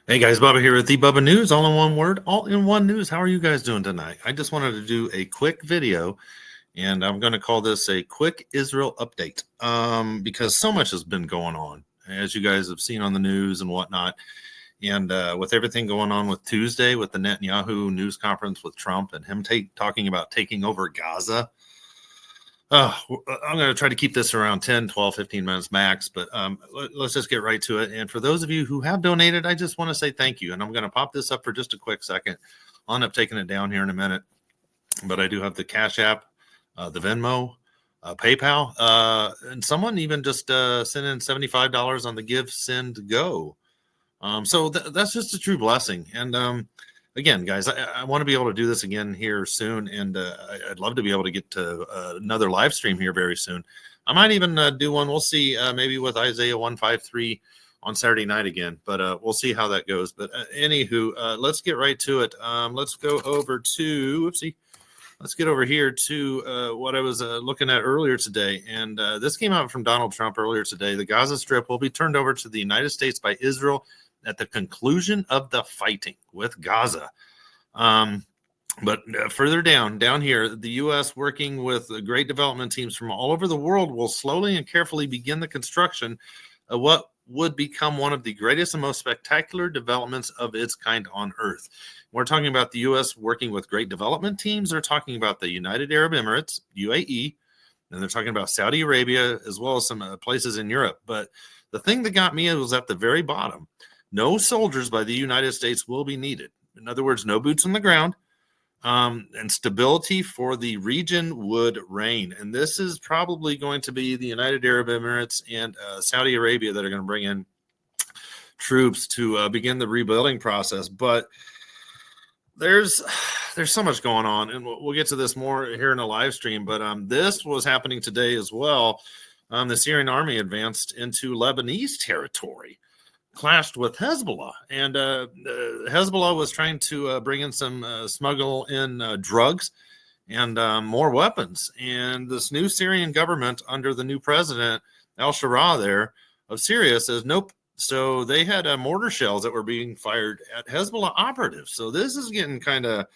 Hey guys, Bubba here with the Bubba News, all in one word, all in one news. How are you guys doing tonight? I just wanted to do a quick video, and I'm going to call this a quick Israel update because so much has been going on, as you guys have seen on the news and whatnot. And with everything going on with Tuesday, with the Netanyahu news conference with Trump and him talking about taking over Gaza. I'm going to try to keep this around 10, 12, 15 minutes max, but let's just get right to it. And for those of you who have donated, I just want to say thank you. And I'm going to pop this up for just a quick second. I'll end up taking it down here in a minute, but I do have the Cash App, the Venmo, PayPal, and someone even just sent in $75 on the Give, Send, Go. So that's just a true blessing. And again, guys, I want to be able to do this again here soon, and I'd love to be able to get to another live stream here very soon. I might even do one. We'll see, maybe with Isaiah 153 on Saturday night again, but we'll see how that goes. But anywho, let's get right to it. Let's go over to, let's get over here to what I was looking at earlier today. And this came out from Donald Trump earlier today. The Gaza Strip will be turned over to the United States by Israel at the conclusion of the fighting with Gaza. But further down here, the U.S. working with great development teams from all over the world will slowly and carefully begin the construction of what would become one of the greatest and most spectacular developments of its kind on Earth. We're talking about the U.S. working with great development teams. They're talking about the United Arab Emirates, UAE, and they're talking about Saudi Arabia, as well as some places in Europe. But the thing that got me was at the very bottom. No soldiers by the United States will be needed. In other words, no boots on the ground, and stability for the region would reign. And this is probably going to be the United Arab Emirates and Saudi Arabia that are going to bring in troops to begin the rebuilding process. But there's so much going on, and we'll get to this more here in a live stream. But this was happening today as well. The Syrian army advanced into Lebanese territory, clashed with Hezbollah, and Hezbollah was trying to bring in some smuggle in drugs and more weapons. And this new Syrian government under the new president, al-Shara there of Syria, says nope. So they had mortar shells that were being fired at Hezbollah operatives. So this is getting kind of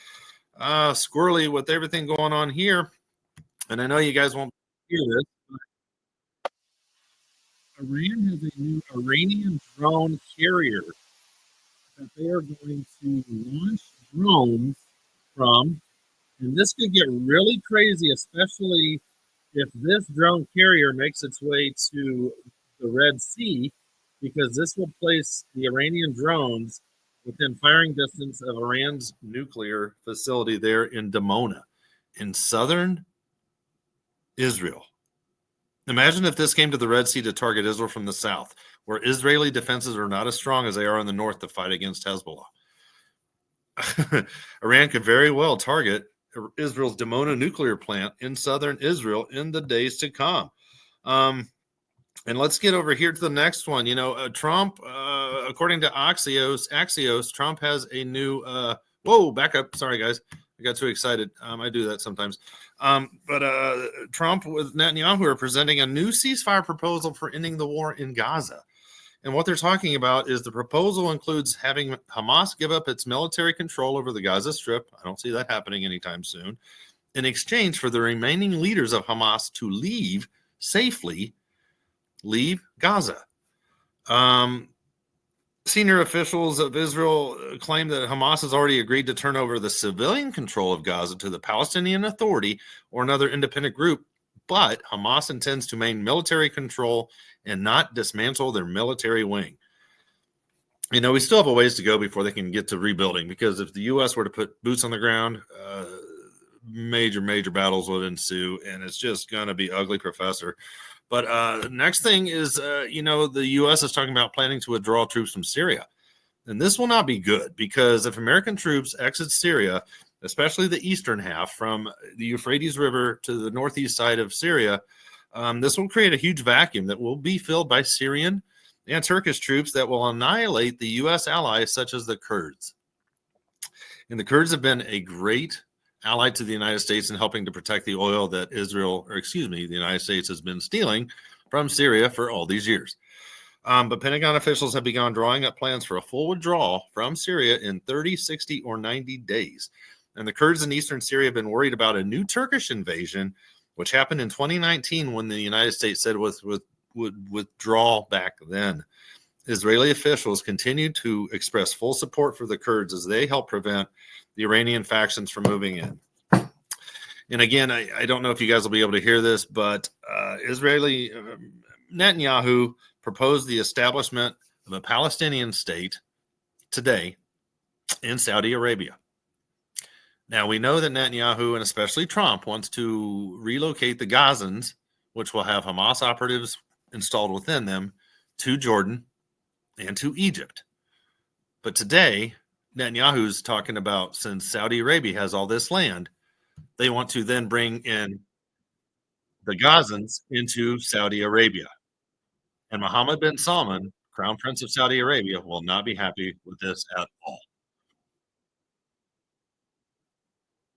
squirrely with everything going on here. And I know you guys won't hear this. Iran has a new Iranian drone carrier that they are going to launch drones from. And this could get really crazy, especially if this drone carrier makes its way to the Red Sea, because this will place the Iranian drones within firing distance of Iran's nuclear facility there in Dimona, in southern Israel. Imagine if this came to the Red Sea to target Israel from the south, where Israeli defenses are not as strong as they are in the north to fight against Hezbollah. Iran could very well target Israel's Dimona nuclear plant in southern Israel in the days to come. And let's get over here to the next one. Trump, according to Axios, Trump has a new, back up. Sorry, guys. I got too excited. I do that sometimes. But Trump with Netanyahu are presenting a new ceasefire proposal for ending the war in Gaza. And what they're talking about is the proposal includes having Hamas give up its military control over the Gaza Strip. I don't see that happening anytime soon. In exchange for the remaining leaders of Hamas to safely leave Gaza. Senior officials of Israel claim that Hamas has already agreed to turn over the civilian control of Gaza to the Palestinian Authority or another independent group, but Hamas intends to maintain military control and not dismantle their military wing. We still have a ways to go before they can get to rebuilding, because if the U.S. were to put boots on the ground, major battles would ensue, and it's just going to be ugly, Professor. But next thing is, the U.S. is talking about planning to withdraw troops from Syria. And this will not be good, because if American troops exit Syria, especially the eastern half from the Euphrates River to the northeast side of Syria, this will create a huge vacuum that will be filled by Syrian and Turkish troops that will annihilate the U.S. allies, such as the Kurds. And the Kurds have been a great allied to the United States in helping to protect the oil that the United States has been stealing from Syria for all these years. But Pentagon officials have begun drawing up plans for a full withdrawal from Syria in 30, 60, or 90 days. And the Kurds in eastern Syria have been worried about a new Turkish invasion, which happened in 2019 when the United States said would withdraw back then. Israeli officials continue to express full support for the Kurds as they help prevent the Iranian factions from moving in. And again, I don't know if you guys will be able to hear this, but Israeli Netanyahu proposed the establishment of a Palestinian state today in Saudi Arabia. Now, we know that Netanyahu and especially Trump wants to relocate the Gazans, which will have Hamas operatives installed within them, to Jordan and to Egypt. But today, Netanyahu's talking about, since Saudi Arabia has all this land, they want to then bring in the Gazans into Saudi Arabia. And Mohammed bin Salman, Crown Prince of Saudi Arabia, will not be happy with this at all.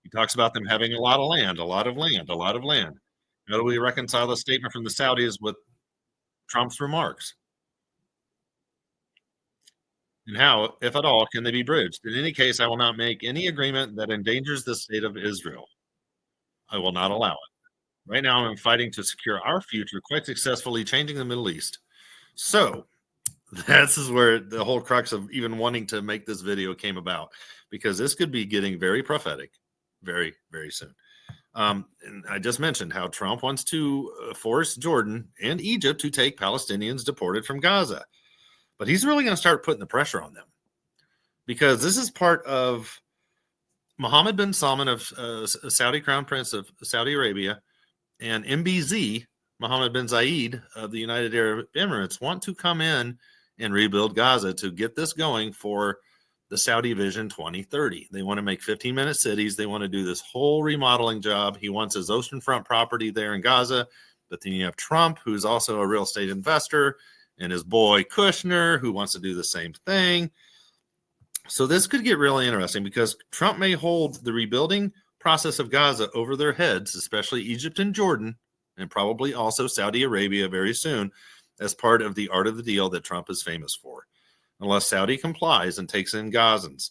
He talks about them having a lot of land, a lot of land, a lot of land. How do we reconcile the statement from the Saudis with Trump's remarks? And how, if at all, can they be bridged? In any case, I will not make any agreement that endangers the state of Israel. I will not allow it. Right now, I'm fighting to secure our future, quite successfully changing the Middle East. So this is where the whole crux of even wanting to make this video came about, because this could be getting very prophetic very, very soon. And I just mentioned how Trump wants to force Jordan and Egypt to take Palestinians deported from Gaza. But he's really going to start putting the pressure on them, because this is part of Mohammed bin Salman of Saudi Crown Prince of Saudi Arabia and MBZ, Mohammed bin Zayed of the United Arab Emirates, want to come in and rebuild Gaza to get this going for the Saudi Vision 2030. They want to make 15-minute cities. They want to do this whole remodeling job. He wants his oceanfront property there in Gaza. But then you have Trump, who's also a real estate investor, and his boy Kushner, who wants to do the same thing. So this could get really interesting, because Trump may hold the rebuilding process of Gaza over their heads, especially Egypt and Jordan, and probably also Saudi Arabia very soon, as part of the art of the deal that Trump is famous for, unless Saudi complies and takes in Gazans.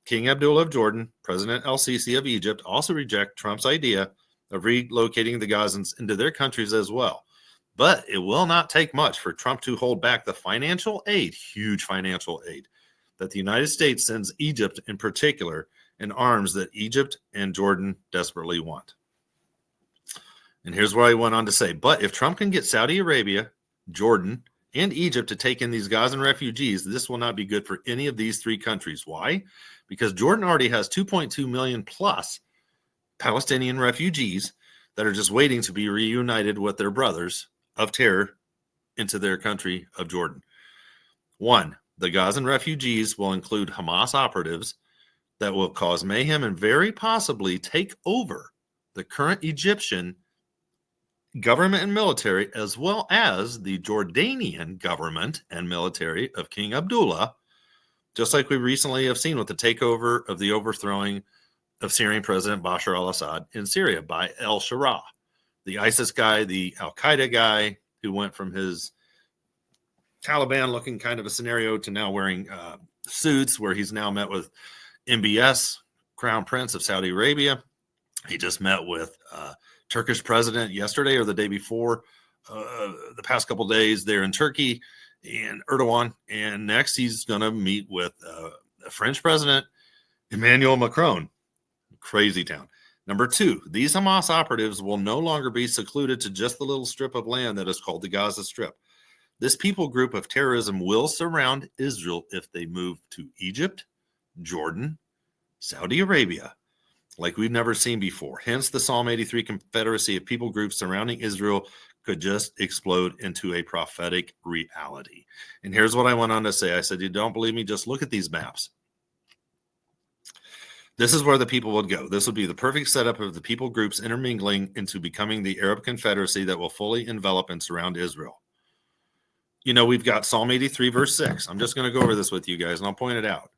King Abdullah of Jordan, President El-Sisi of Egypt also reject Trump's idea of relocating the Gazans into their countries as well. But it will not take much for Trump to hold back the financial aid, huge financial aid, that the United States sends Egypt in particular, in arms that Egypt and Jordan desperately want. And here's what I went on to say. But if Trump can get Saudi Arabia, Jordan, and Egypt to take in these Gazan refugees, this will not be good for any of these three countries. Why? Because Jordan already has 2.2 million plus Palestinian refugees that are just waiting to be reunited with their brothers of terror into their country of Jordan. One, the Gazan refugees will include Hamas operatives that will cause mayhem and very possibly take over the current Egyptian government and military, as well as the Jordanian government and military of King Abdullah, just like we recently have seen with the takeover of the overthrowing of Syrian President Bashar al-Assad in Syria by al-Shara, the ISIS guy, the al-Qaeda guy, who went from his Taliban-looking kind of a scenario to now wearing suits, where he's now met with MBS, Crown Prince of Saudi Arabia. He just met with Turkish president yesterday or the day before, the past couple of days there in Turkey, and Erdogan. And next he's going to meet with the French president, Emmanuel Macron. Crazy town. Number two, these Hamas operatives will no longer be secluded to just the little strip of land that is called the Gaza Strip. This people group of terrorism will surround Israel if they move to Egypt, Jordan, Saudi Arabia, like we've never seen before. Hence, the Psalm 83 confederacy of people groups surrounding Israel could just explode into a prophetic reality. And here's what I went on to say. I said, you don't believe me? Just look at these maps. This is where the people would go. This would be the perfect setup of the people groups intermingling into becoming the Arab confederacy that will fully envelop and surround Israel. You know, we've got Psalm 83, verse 6. I'm just going to go over this with you guys, and I'll point it out.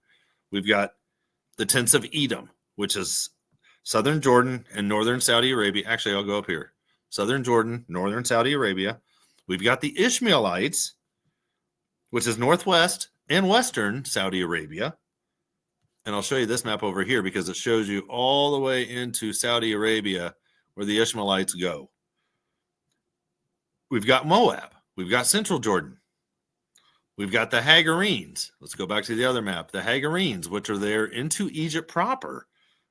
We've got the tents of Edom, which is southern Jordan and northern Saudi Arabia. Actually, I'll go up here. Southern Jordan, northern Saudi Arabia. We've got the Ishmaelites, which is northwest and western Saudi Arabia. And I'll show you this map over here because it shows you all the way into Saudi Arabia where the Ishmaelites go. We've got Moab. We've got central Jordan. We've got the Hagarenes. Let's go back to the other map. The Hagarenes, which are there into Egypt proper,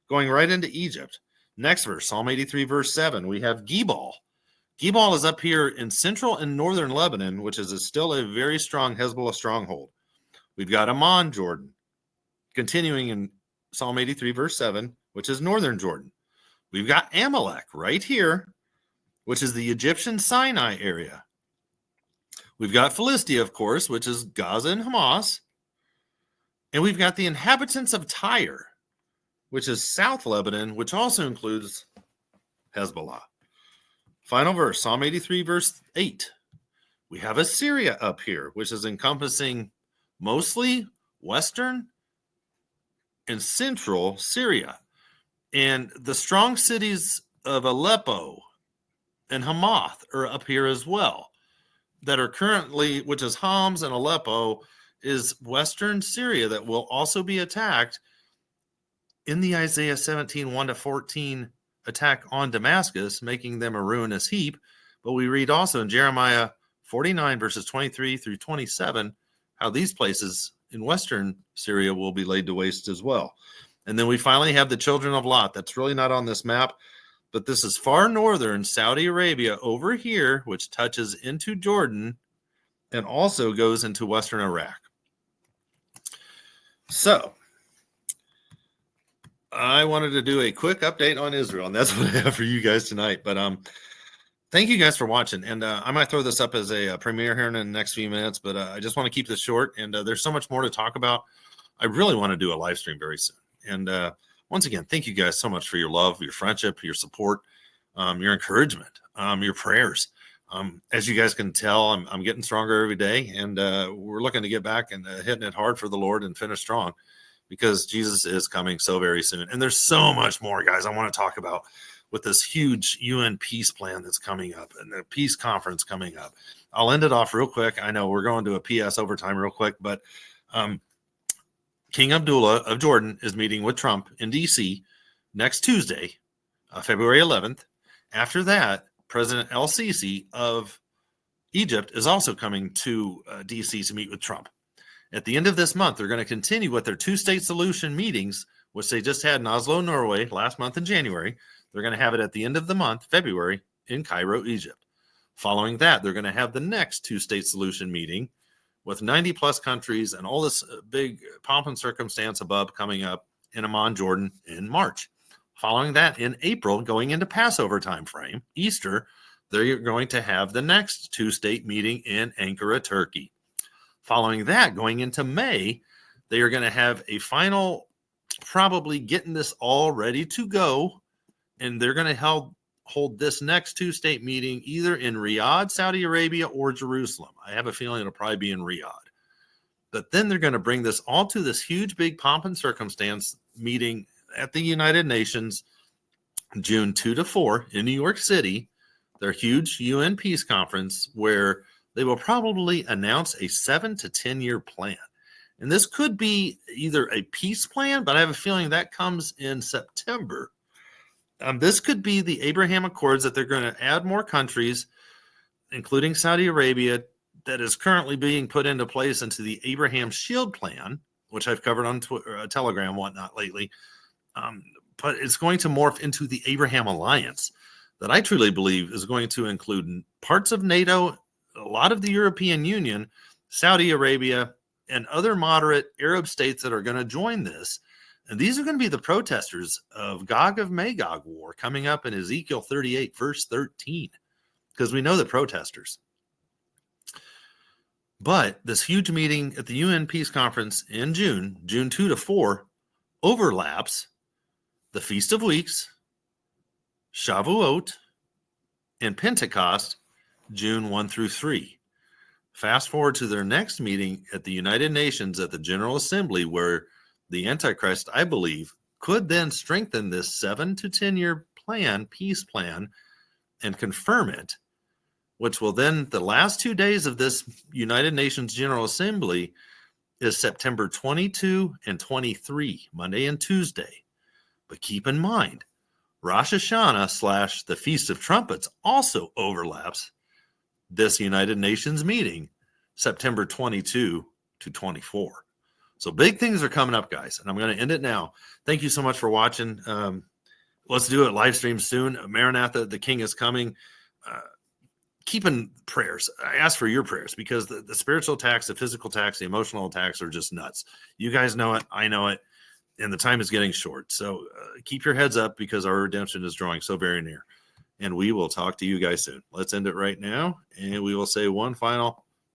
going right into Egypt. Next verse, Psalm 83, verse 7. We have Gebal. Gebal is up here in central and northern Lebanon, which is still a very strong Hezbollah stronghold. We've got Ammon, Jordan. Continuing in Psalm 83, verse 7, which is northern Jordan. We've got Amalek right here, which is the Egyptian Sinai area. We've got Philistia, of course, which is Gaza and Hamas. And we've got the inhabitants of Tyre, which is South Lebanon, which also includes Hezbollah. Final verse, Psalm 83, verse 8. We have Assyria up here, which is encompassing mostly western and central Syria. And the strong cities of Aleppo and Hamath are up here as well, that are currently, which is Homs and Aleppo, is western Syria that will also be attacked in the Isaiah 17, 1-14 attack on Damascus, making them a ruinous heap. But we read also in Jeremiah 49, verses 23 through 27, how these places in western Syria will be laid to waste as well. And then we finally have the children of Lot. That's really not on this map, but this is far northern Saudi Arabia over here, which touches into Jordan and also goes into western Iraq. So I wanted to do a quick update on Israel, and that's what I have for you guys tonight. But thank you guys for watching. And I might throw this up as a premiere here in the next few minutes, but I just want to keep this short. And there's so much more to talk about. I really want to do a live stream very soon. And once again, thank you guys so much for your love, your friendship, your support, your encouragement, your prayers. As you guys can tell, I'm getting stronger every day, and we're looking to get back and hitting it hard for the Lord and finish strong, because Jesus is coming so very soon. And there's so much more, guys, I want to talk about with this huge UN peace plan that's coming up and the peace conference coming up. I'll end it off real quick. I know we're going to a PS overtime real quick, but King Abdullah of Jordan is meeting with Trump in D.C. next Tuesday, February 11th. After that, President El-Sisi of Egypt is also coming to D.C. to meet with Trump. At the end of this month, they're going to continue with their two-state solution meetings, which they just had in Oslo, Norway, last month in January. They're going to have it at the end of the month, February, in Cairo, Egypt. Following that, they're going to have the next two-state solution meeting with 90-plus countries and all this big pomp and circumstance above coming up in Amman, Jordan, in March. Following that, in April, going into Passover time frame, Easter, they're going to have the next two-state meeting in Ankara, Turkey. Following that, going into May, they are going to have a final, probably getting this all ready to go, and they're going to hold this next two-state meeting either in Riyadh, Saudi Arabia, or Jerusalem. I have a feeling it'll probably be in Riyadh. But then they're going to bring this all to this huge, big pomp and circumstance meeting at the United Nations, June 2-4 in New York City, their huge UN peace conference, where they will probably announce a 7 to 10-year plan. And this could be either a peace plan, but I have a feeling that comes in September. This could be the Abraham Accords, that they're going to add more countries, including Saudi Arabia, that is currently being put into place into the Abraham Shield Plan, which I've covered on Telegram and whatnot lately. But it's going to morph into the Abraham Alliance that I truly believe is going to include parts of NATO, a lot of the European Union, Saudi Arabia, and other moderate Arab states that are going to join this. And these are going to be the protesters of Gog of Magog war coming up in Ezekiel 38, verse 13, because we know the protesters. But this huge meeting at the UN Peace Conference in June 2-4, overlaps the Feast of Weeks, Shavuot, and Pentecost, June 1-3. Fast forward to their next meeting at the United Nations at the General Assembly, where the Antichrist, I believe, could then strengthen this 7 to 10 year plan, peace plan, and confirm it which will then, the last 2 days of this United Nations General Assembly is September 22 and 23, Monday and Tuesday. But keep in mind, Rosh Hashanah / the Feast of Trumpets also overlaps this United Nations meeting, September 22 to 24. So big things are coming up, guys, and I'm going to end it now. Thank you so much for watching. Let's do it live stream soon. Maranatha, the King is coming. Keep in prayers. I ask for your prayers because the spiritual attacks, the physical attacks, the emotional attacks are just nuts. You guys know it. I know it. And the time is getting short. So keep your heads up because our redemption is drawing so very near. And we will talk to you guys soon. Let's end it right now. And we will say one final